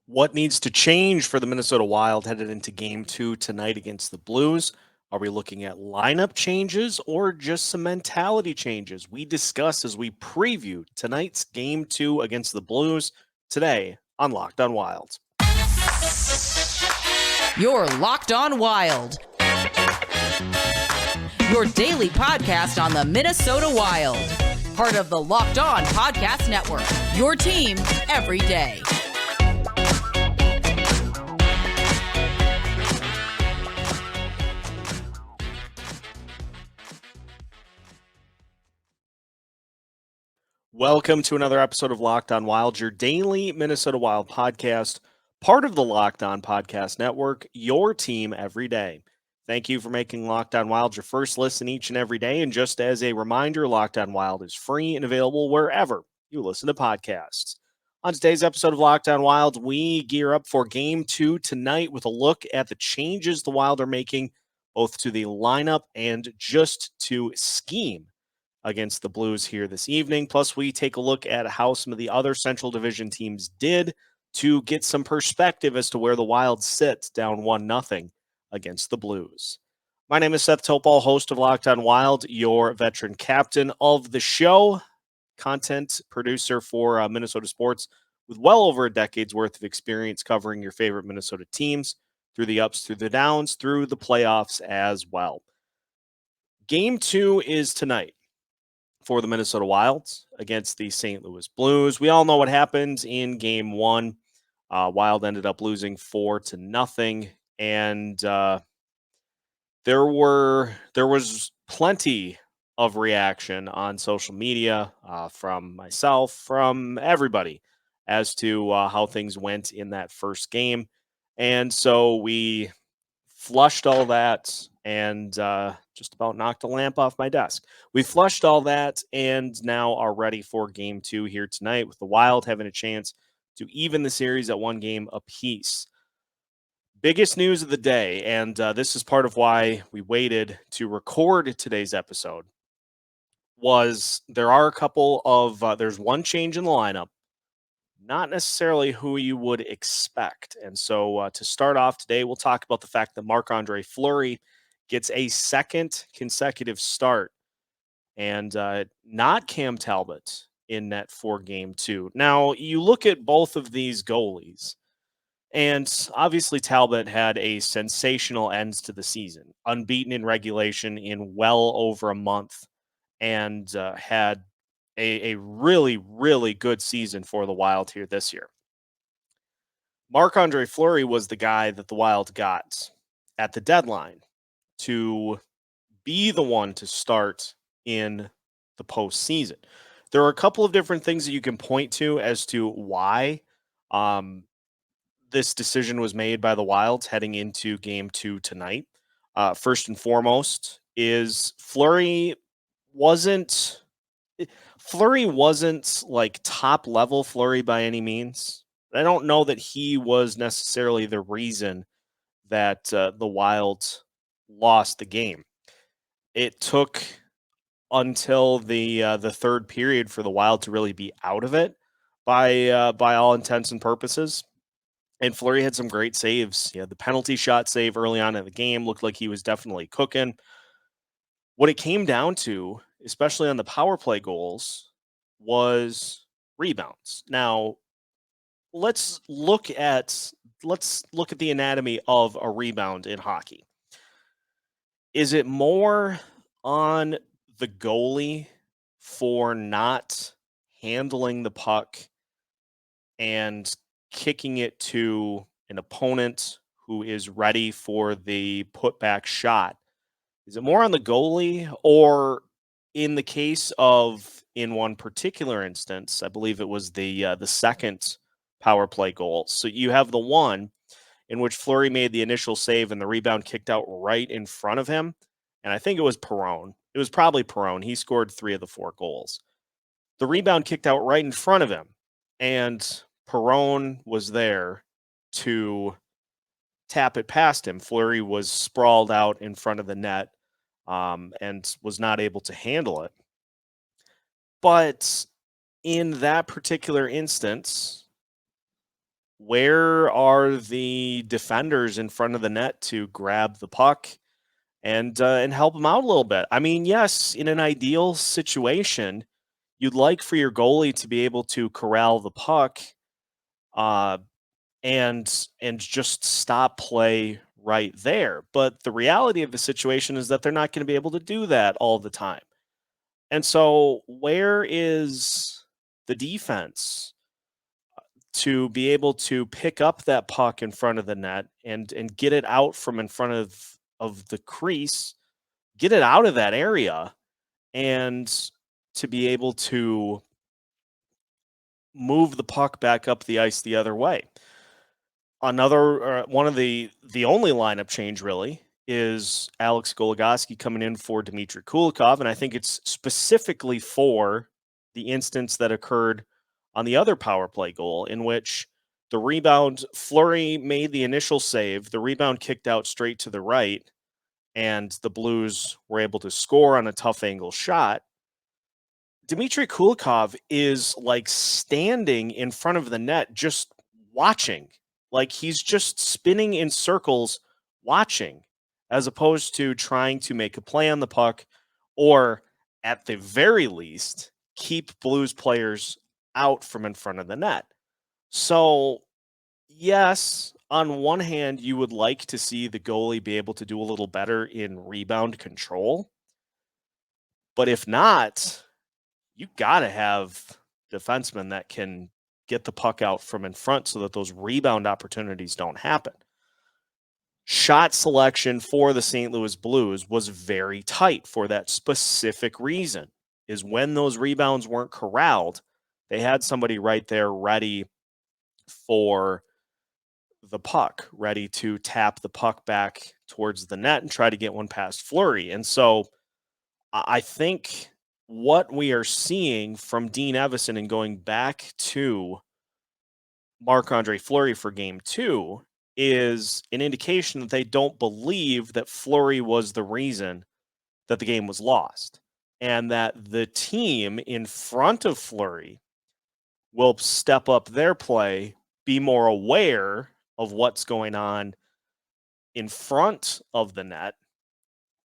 What needs to change for the Minnesota Wild headed into game two tonight against the Blues? Are we looking at lineup changes or just some mentality changes? We discuss as we preview tonight's game two against the Blues today on Locked on Wild. You're Locked on Wild, your daily podcast on the Minnesota Wild. Part of the Locked On Podcast Network, your team every day. Welcome to another episode of Locked on Wild, your daily Minnesota Wild podcast, part of the Locked on Podcast Network, your team every day. Thank you for making Locked on Wild your first listen each and every day. And just as a reminder, Locked on Wild is free and available wherever you listen to podcasts. On today's episode of Locked on Wild, we gear up for game two tonight with a look at the changes the Wild are making, both to the lineup and just to scheme against the Blues here this evening. Plus, we take a look at how some of the other Central Division teams did to get some perspective as to where the Wild sit down 1-0 against the Blues. My name is Seth Topal, host of Locked on Wild, your veteran captain of the show, content producer for Minnesota sports with well over a decade's worth of experience covering your favorite Minnesota teams through the ups, through the downs, through the playoffs as well. Game two is tonight for the Minnesota Wilds against the St. Louis Blues. We all know what happened in game one. Wild ended up losing 4-0, and there was plenty of reaction on social media from myself, from everybody, as to how things went in that first game. And so we flushed all that and just about knocked a lamp off my desk. We flushed all that and now are ready for game two here tonight, with the Wild having a chance to even the series at one game apiece. Biggest news of the day, and this is part of why we waited to record today's episode, was there are a couple of there's one change in the lineup, not necessarily who you would expect. And so to start off today, we'll talk about the fact that Marc-Andre Fleury gets a second consecutive start and not Cam Talbot in net for game two. Now, you look at both of these goalies, and obviously Talbot had a sensational end to the season, unbeaten in regulation in well over a month, and had a really, really good season for the Wild here this year. Marc-Andre Fleury was the guy that the Wild got at the deadline to be the one to start in the postseason. There are a couple of different things that you can point to as to why this decision was made by the Wilds heading into game two tonight. First and foremost is Fleury wasn't like top level Fleury by any means. I don't know that he was necessarily the reason that the Wild lost the game. It took until the third period for the Wild to really be out of it by all intents and purposes. And Fleury had some great saves. He had the penalty shot save early on in the game. Looked like he was definitely cooking. What it came down to, especially on the power play goals, was rebounds. Now, let's look at the anatomy of a rebound in hockey. Is it more on the goalie for not handling the puck and kicking it to an opponent who is ready for the putback shot? Is it more on the goalie, or in the case of, in one particular instance, I believe it was the second power play goal. So you have the one in which Fleury made the initial save and the rebound kicked out right in front of him. And I think it was Perron. It was probably Perron. He scored 3 of the 4 goals. The rebound kicked out right in front of him, and Perron was there to tap it past him. Fleury was sprawled out in front of the net and was not able to handle it. But in that particular instance, where are the defenders in front of the net to grab the puck and help them out a little bit? I mean, yes, in an ideal situation, you'd like for your goalie to be able to corral the puck uh, and just stop play right there. But the reality of the situation is that they're not going to be able to do that all the time. And so, where is the defense to be able to pick up that puck in front of the net and get it out from in front of the crease, get it out of that area, and to be able to move the puck back up the ice the other way? Another one of the only lineup change really is Alex Goligoski coming in for Dmitry Kulikov, and I think it's specifically for the instance that occurred on the other power play goal in which the rebound, Fleury made the initial save, the rebound kicked out straight to the right, and the Blues were able to score on a tough angle shot. Dmitry Kulikov is like standing in front of the net just watching. Like he's just spinning in circles watching as opposed to trying to make a play on the puck or at the very least keep Blues players out from in front of the net. So, yes, on one hand you would like to see the goalie be able to do a little better in rebound control. But if not, you got to have defensemen that can get the puck out from in front so that those rebound opportunities don't happen. Shot selection for the St. Louis Blues was very tight for that specific reason, is when those rebounds weren't corralled, they had somebody right there ready for the puck, ready to tap the puck back towards the net and try to get one past Fleury. And so I think what we are seeing from Dean Evason and going back to Marc-Andre Fleury for game 2 is an indication that they don't believe that Fleury was the reason that the game was lost and that the team in front of Fleury will step up their play, be more aware of what's going on in front of the net,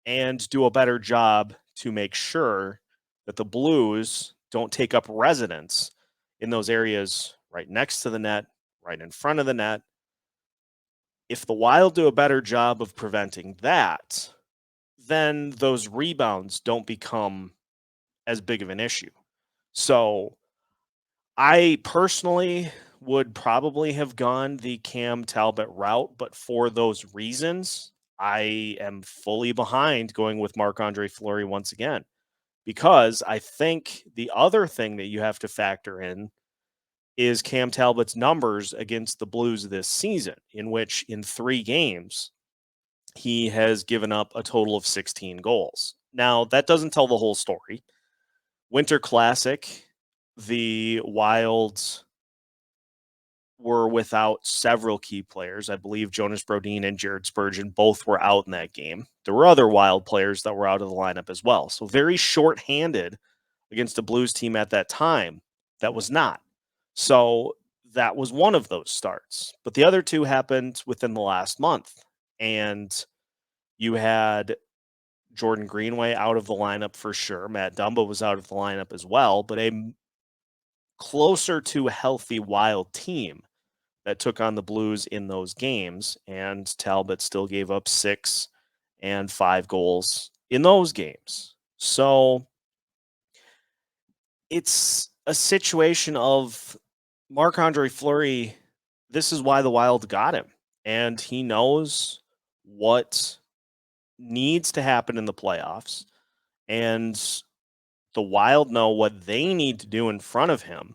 and do a better job to make sure that the Blues don't take up residence in those areas right next to the net, right in front of the net. If the Wild do a better job of preventing that, then those rebounds don't become as big of an issue. So I personally would probably have gone the Cam Talbot route, but for those reasons, I am fully behind going with Marc-Andre Fleury once again, because I think the other thing that you have to factor in is Cam Talbot's numbers against the Blues this season, in which in 3 games, he has given up a total of 16 goals. Now, that doesn't tell the whole story. Winter Classic, the Wild were without several key players. I believe Jonas Brodin and Jared Spurgeon both were out in that game. There were other Wild players that were out of the lineup as well. So very short-handed against a Blues team at that time that was not. So that was one of those starts. But the other 2 happened within the last month. And you had Jordan Greenway out of the lineup for sure. Matt Dumba was out of the lineup as well. But a closer to healthy Wild team that took on the Blues in those games, and Talbot still gave up 6 and 5 goals in those games. So it's a situation of Marc-Andre Fleury. This is why the Wild got him, and he knows what needs to happen in the playoffs, and the Wild know what they need to do in front of him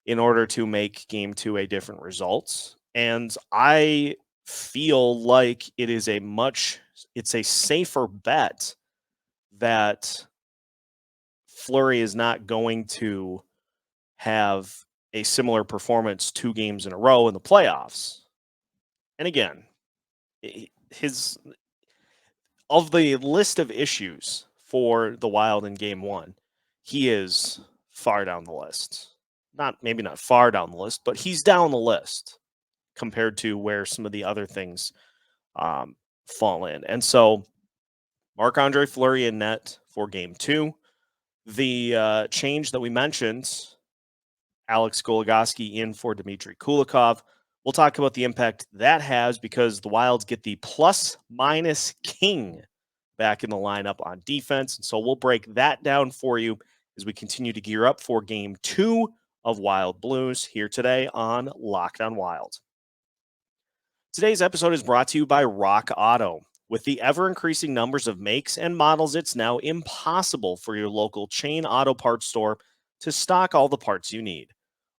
in order to make game 2 a different result. And I feel like it's a safer bet that Fleury is not going to have a similar performance 2 games in a row in the playoffs. And again, his of the list of issues for the Wild in game 1, he is far down the list. Maybe not far down the list, but he's down the list. compared to where some of the other things fall in. And so Marc-Andre Fleury in net for game 2. The change that we mentioned, Alex Goligoski in for Dmitry Kulikov. We'll talk about the impact that has because the Wilds get the plus-minus king back in the lineup on defense. And so we'll break that down for you as we continue to gear up for game 2 of Wild Blues here today on Locked on Wild. Today's episode is brought to you by Rock Auto. With the ever-increasing numbers of makes and models, it's now impossible for your local chain auto parts store to stock all the parts you need.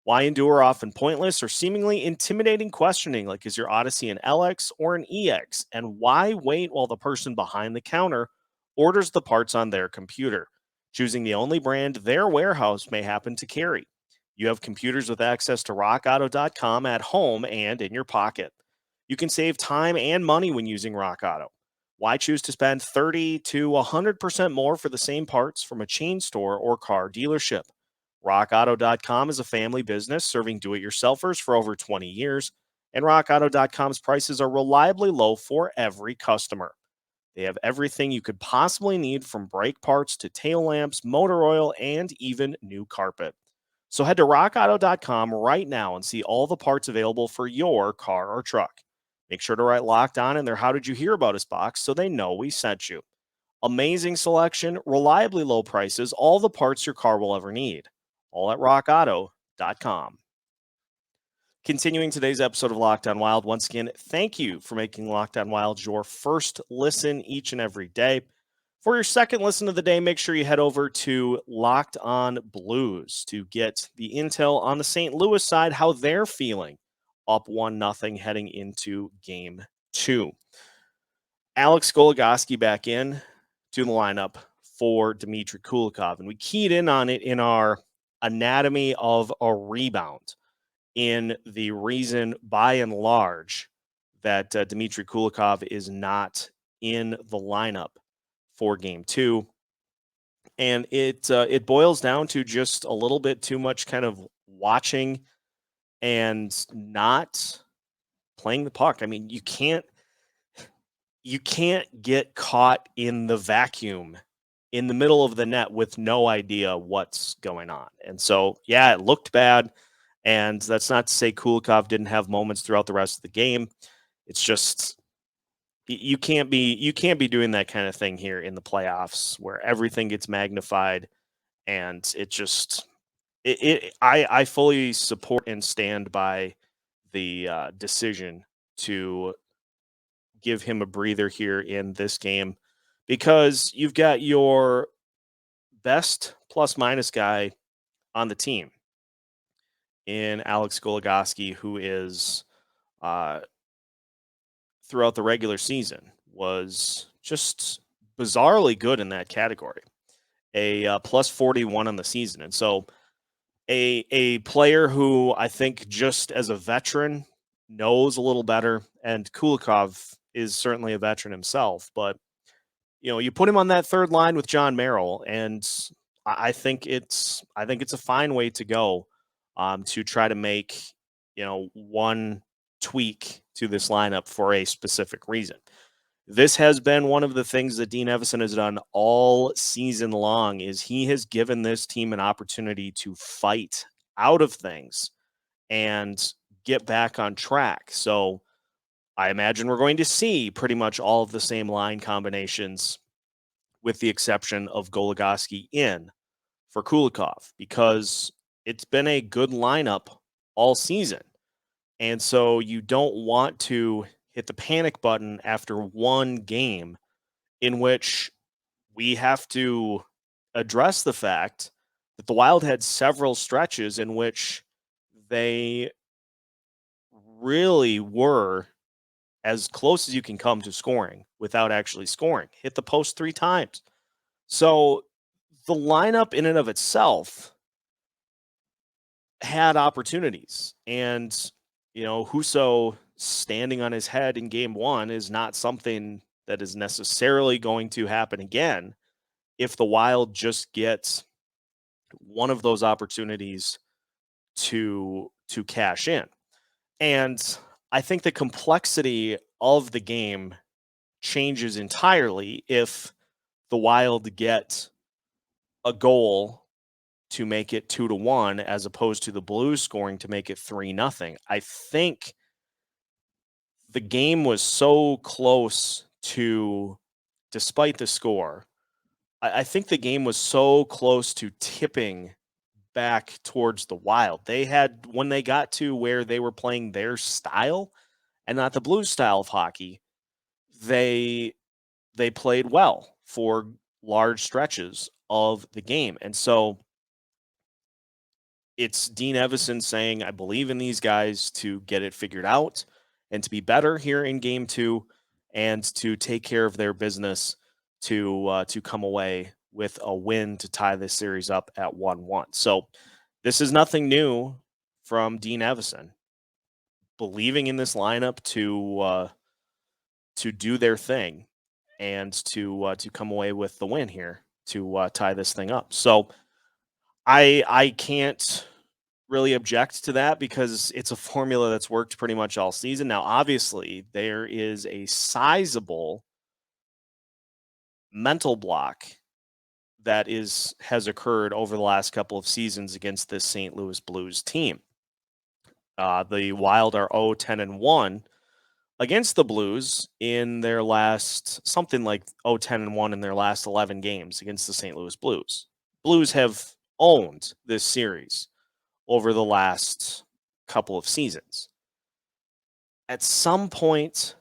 Why endure often pointless or seemingly intimidating questioning like is your Odyssey an LX or an EX? And why wait while the person behind the counter orders the parts on their computer, choosing the only brand their warehouse may happen to carry? You have computers with access to rockauto.com at home and in your pocket. You can save time and money when using Rock Auto. Why choose to spend 30 to 100% more for the same parts from a chain store or car dealership? RockAuto.com is a family business serving do-it-yourselfers for over 20 years, and RockAuto.com's prices are reliably low for every customer. They have everything you could possibly need from brake parts to tail lamps, motor oil, and even new carpet. So head to RockAuto.com right now and see all the parts available for your car or truck. Make sure to write Locked On in their How Did You Hear About Us box so they know we sent you. Amazing selection, reliably low prices, all the parts your car will ever need. All at rockauto.com. Continuing today's episode of Locked on Wild, once again, thank you for making Locked on Wild your first listen each and every day. For your second listen of the day, make sure you head over to Locked on Blues to get the intel on the St. Louis side, how they're feeling up 1-0 heading into game 2. Alex Goligoski back in to the lineup for Dmitry Kulikov, and we keyed in on it in our anatomy of a rebound in the reason by and large that Dmitry Kulikov is not in the lineup for game 2. And it boils down to just a little bit too much kind of watching and not playing the puck. I mean, you can't get caught in the vacuum in the middle of the net with no idea what's going on. And so, yeah, it looked bad. And that's not to say Kulikov didn't have moments throughout the rest of the game. It's just you can't be doing that kind of thing here in the playoffs where everything gets magnified, and it just I fully support and stand by the decision to give him a breather here in this game because you've got your best plus minus guy on the team in Alex Goligoski, who is throughout the regular season was just bizarrely good in that category, a plus 41 on the season. And so a player who I think just as a veteran knows a little better, and Kulikov is certainly a veteran himself, but you put him on that third line with John Merrill, and I think it's a fine way to go to try to make one tweak to this lineup for a specific reason. This has been one of the things that Dean Evason has done all season long is he has given this team an opportunity to fight out of things and get back on track. So I imagine we're going to see pretty much all of the same line combinations with the exception of Goligoski in for Kulikov because it's been a good lineup all season. And so you don't want to hit the panic button after one game in which we have to address the fact that the Wild had several stretches in which they really were as close as you can come to scoring without actually scoring. Hit the post 3 times. So the lineup in and of itself had opportunities. And, Husso standing on his head in game 1 is not something that is necessarily going to happen again if the Wild just gets one of those opportunities to cash in. And I think the complexity of the game changes entirely if the Wild get a goal to make it 2-1 as opposed to the Blues scoring to make it 3-0. I think the game was so close to, despite the score, I think the game was so close to tipping back towards the Wild. They had, when they got to where they were playing their style and not the Blues style of hockey, they played well for large stretches of the game. And so it's Dean Evason saying, I believe in these guys to get it figured out and to be better here in game 2 and to take care of their business to come away with a win to tie this series up at 1-1. So this is nothing new from Dean Evason. Believing in this lineup to do their thing and to come away with the win here to tie this thing up. So I can't really object to that because it's a formula that's worked pretty much all season. Now, obviously, there is a sizable mental block that has occurred over the last couple of seasons against this St. Louis Blues team. The Wild are 0-10-1 against the Blues in their last, something like 0-10-1 in their last 11 games against the St. Louis Blues. Blues have owned this series over the last couple of seasons. At some point,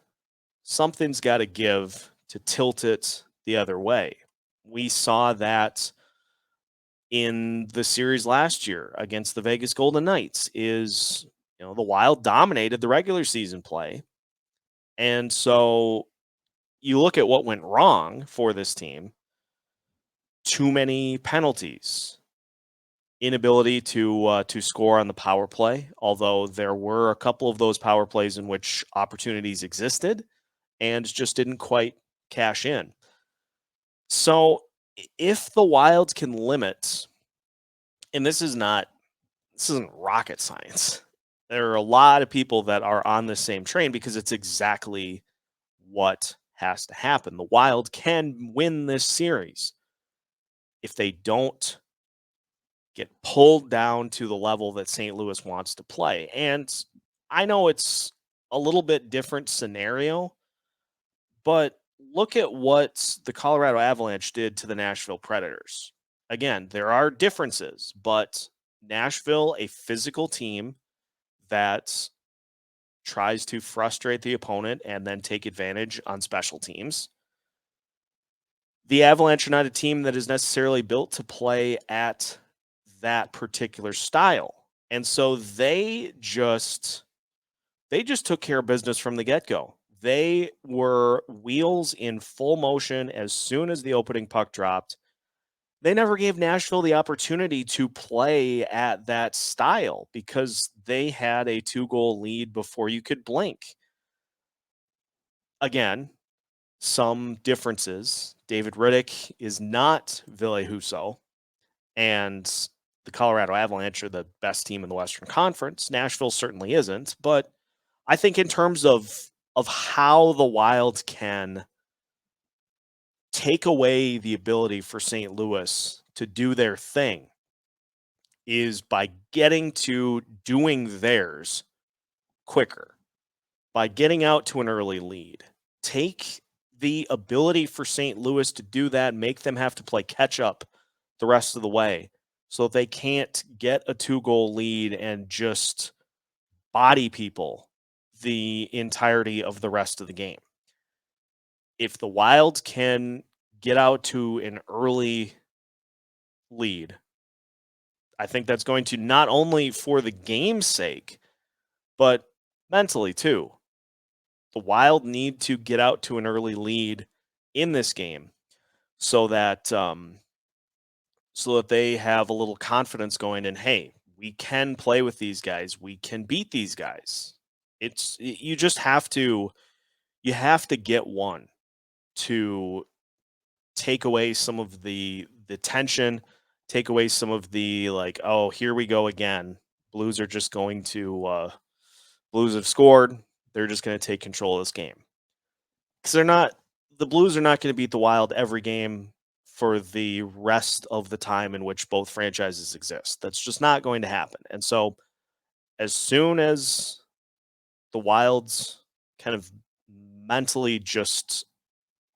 something's got to give to tilt it the other way. We saw that in the series last year against the Vegas Golden Knights. The Wild dominated the regular season play. And so you look at what went wrong for this team. Too many penalties, inability to score on the power play, although there were a couple of those power plays in which opportunities existed and just didn't quite cash in. So if the Wild can limit, and this isn't rocket science. There are a lot of people that are on the same train because it's exactly what has to happen. The Wild can win this series if they don't get pulled down to the level that St. Louis wants to play. And I know it's a little bit different scenario, but look at what the Colorado Avalanche did to the Nashville Predators. Again, there are differences, but Nashville, a physical team that tries to frustrate the opponent and then take advantage on special teams. The Avalanche are not a team that is necessarily built to play at that particular style. And so they just took care of business from the get-go. They were wheels in full motion as soon as the opening puck dropped. They never gave Nashville the opportunity to play at that style because they had a 2-goal lead before you could blink. Again, some differences. David Rittich is not Ville Husso, and the Colorado Avalanche are the best team in the Western Conference. Nashville certainly isn't, but I think in terms of how the Wild can take away the ability for St. Louis to do their thing is by getting to doing theirs quicker, by getting out to an early lead. Take the ability for St. Louis to do that, make them have to play catch up the rest of the way so they can't get a 2-goal lead and just body people the entirety of the rest of the game. If the Wild can get out to an early lead, I think that's going to not only for the game's sake, but mentally too. The Wild need to get out to an early lead in this game so that they have a little confidence going in. Hey, we can play with these guys. We can beat these guys. You have to get one to take away some of the tension, take away some of the oh, here we go again. Blues are just going to Blues have scored. they're just going to take control of this game. Because the Blues are not going to beat the Wild every game for the rest of the time in which both franchises exist. That's just not going to happen. And so, as soon as the Wilds kind of mentally just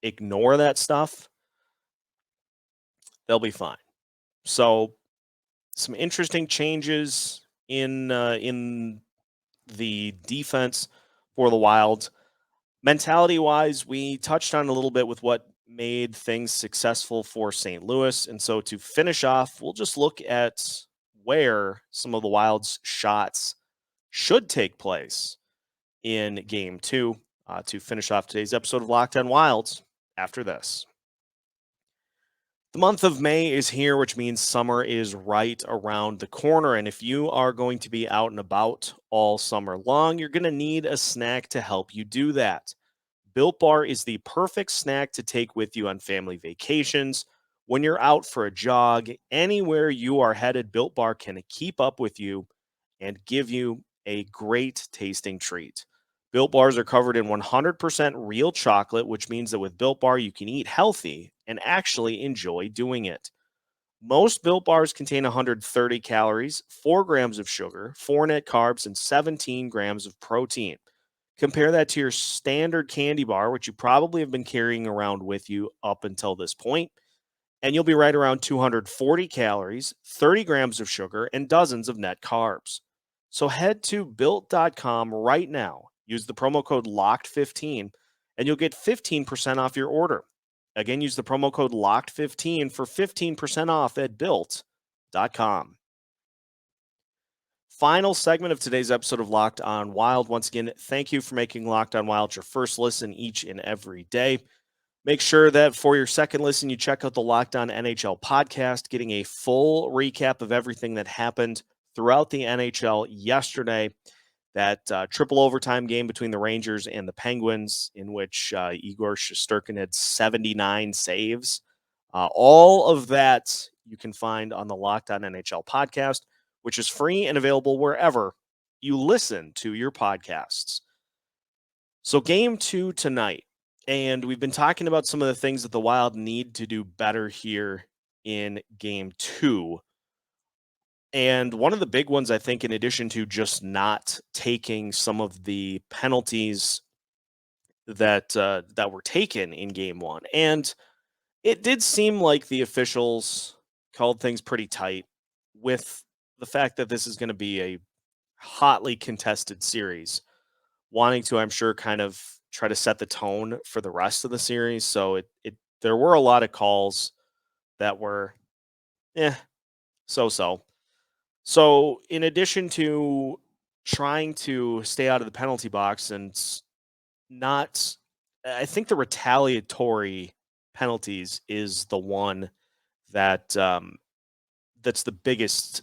ignore that stuff, they'll be fine. So, some interesting changes in the defense for the Wild. Mentality wise, we touched on a little bit with what made things successful for St. Louis. And so to finish off, we'll just look at where some of the Wild's shots should take place in game two to finish off today's episode of Locked On Wilds after this. The month of May is here, which means summer is right around the corner. And if you are going to be out and about all summer long, you're going to need a snack to help you do that. Built Bar is the perfect snack to take with you on family vacations. When you're out for a jog, anywhere you are headed, Built Bar can keep up with you and give you a great tasting treat. Built Bars are covered in 100% real chocolate, which means that with Built Bar, you can eat healthy and actually enjoy doing it. Most Built Bars contain 130 calories, 4 grams of sugar, 4 net carbs, and 17 grams of protein. Compare that to your standard candy bar, which you probably have been carrying around with you up until this point, and you'll be right around 240 calories, 30 grams of sugar, and dozens of net carbs. So head to built.com right now. Use the promo code LOCKED15 and you'll get 15% off your order. Again, use the promo code LOCKED15 for 15% off at built.com. Final segment of today's episode of Locked On Wild. Once again, thank you for making Locked On Wild your first listen each and every day. Make sure that for your second listen, you check out the Locked On NHL podcast, getting a full recap of everything that happened throughout the NHL yesterday. That triple overtime game between the Rangers and the Penguins, in which Igor Shesterkin had 79 saves. All of that you can find on the Locked On NHL podcast, which is free and available wherever you listen to your podcasts. So game 2 tonight, and we've been talking about some of the things that the Wild need to do better here in game 2. And one of the big ones, I think, in addition to just not taking some of the penalties that were taken in game 1, and it did seem like the officials called things pretty tight with the fact that this is going to be a hotly contested series, wanting to, I'm sure, kind of try to set the tone for the rest of the series. So there were a lot of calls that were, so. So in addition to trying to stay out of the penalty box and not, I think the retaliatory penalties is the one that that's the biggest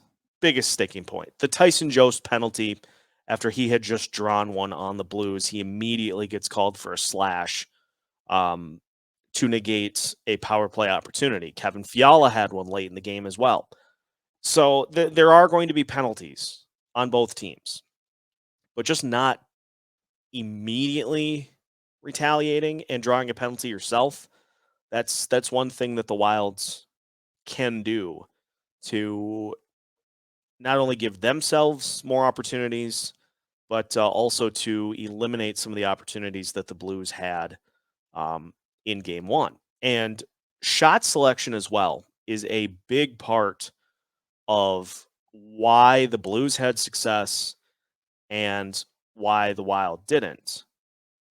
sticking point. The Tyson Jost penalty, after he had just drawn one on the Blues, he immediately gets called for a slash to negate a power play opportunity. Kevin Fiala had one late in the game as well. So there are going to be penalties on both teams, but just not immediately retaliating and drawing a penalty yourself. That's one thing that the Wilds can do to not only give themselves more opportunities, but also to eliminate some of the opportunities that the Blues had in game 1. And shot selection as well is a big part of why the Blues had success and why the Wild didn't.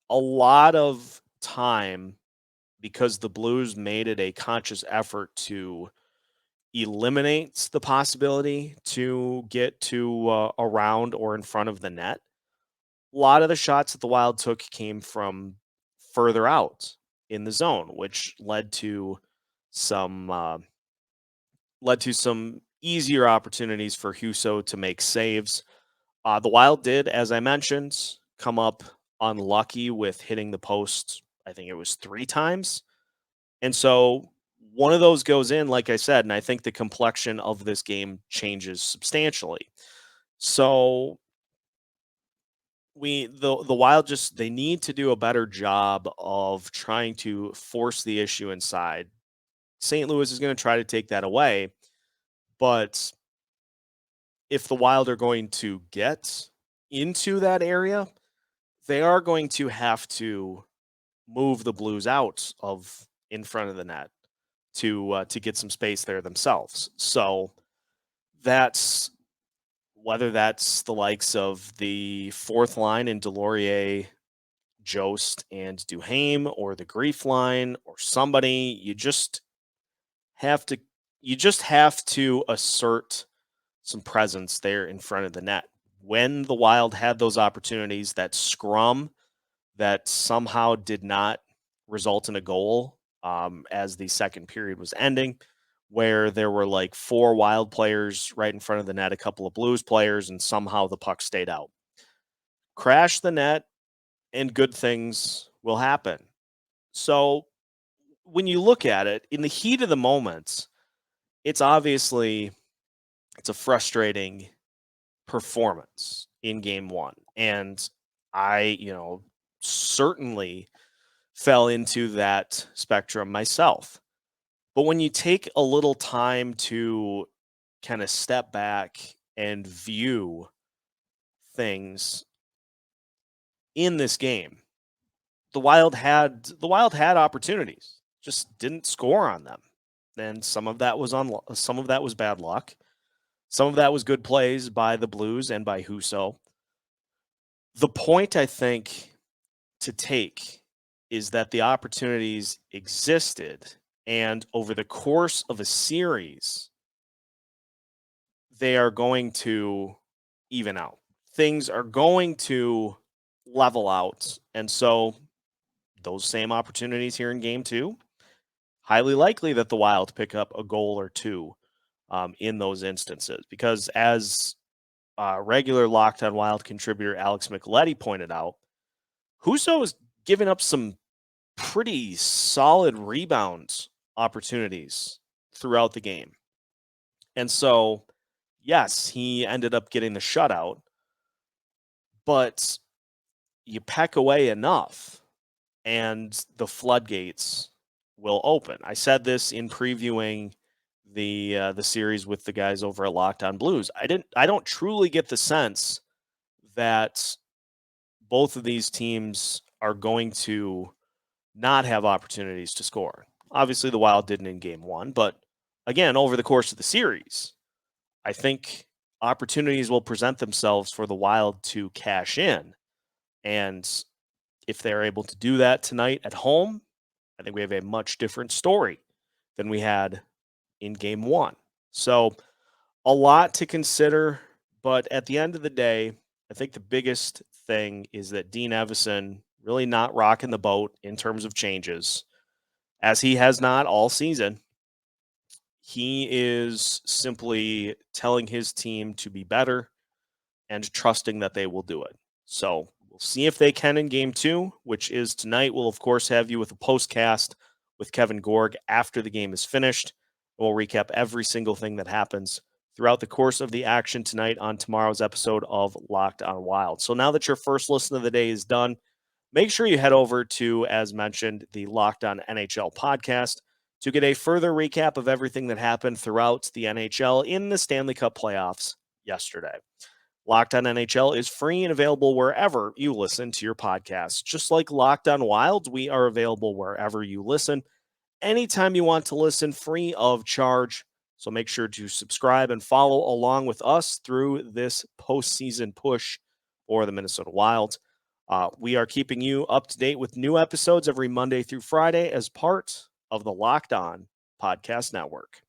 A lot of time, because the Blues made it a conscious effort to eliminate the possibility to get to around or in front of the net, a lot of the shots that the Wild took came from further out in the zone, which led to some easier opportunities for Husso to make saves. The Wild did, as I mentioned, come up unlucky with hitting the post. I think it was 3 times. And so one of those goes in, like I said, and I think the complexion of this game changes substantially. So the Wild just they need to do a better job of trying to force the issue inside. St. Louis is going to try to take that away, but if the Wild are going to get into that area, they are going to have to move the Blues out of in front of the net to get some space there themselves. So that's whether that's the likes of the fourth line in Delorier, Jost, and Duhaime, or the Grief line, or somebody. Have to you just have to assert some presence there in front of the net. When the Wild had those opportunities, that scrum that somehow did not result in a goal as the second period was ending, where there were like 4 Wild players right in front of the net, a couple of Blues players, and somehow the puck stayed out. Crash the net, and good things will happen. So when you look at it, in the heat of the moment, it's a frustrating performance in game 1. And I, certainly fell into that spectrum myself. But when you take a little time to kind of step back and view things in this game, the Wild had opportunities, just didn't score on them. And some of that was bad luck. Some of that was good plays by the Blues and by Husso. The point I think to take is that the opportunities existed, and over the course of a series, they are going to even out. Things are going to level out. And so those same opportunities here in game 2, highly likely that the Wild pick up a goal or two in those instances. Because as regular Locked On Wild contributor Alex Micheletti pointed out, Husso has given up some pretty solid rebound opportunities throughout the game. And so, yes, he ended up getting the shutout, but you peck away enough and the floodgates will open. I said this in previewing the series with the guys over at Locked On Blues. I don't truly get the sense that both of these teams are going to not have opportunities to score. Obviously, the Wild didn't in game 1, but again, over the course of the series, I think opportunities will present themselves for the Wild to cash in. And if they're able to do that tonight at home, I think we have a much different story than we had in game 1. So a lot to consider, but at the end of the day, I think the biggest thing is that Dean Evason really not rocking the boat in terms of changes, as he has not all season. He is simply telling his team to be better and trusting that they will do it. So we'll see if they can in game 2, which is tonight. We'll, of course, have you with a postcast with Kevin Gorg after the game is finished. We'll recap every single thing that happens throughout the course of the action tonight on tomorrow's episode of Locked On Wild. So now that your first listen of the day is done, make sure you head over to, as mentioned, the Locked On NHL podcast to get a further recap of everything that happened throughout the NHL in the Stanley Cup playoffs yesterday. Locked On NHL is free and available wherever you listen to your podcasts. Just like Locked On Wild, we are available wherever you listen, anytime you want to listen, free of charge. So make sure to subscribe and follow along with us through this postseason push for the Minnesota Wild. We are keeping you up to date with new episodes every Monday through Friday as part of the Locked On Podcast Network.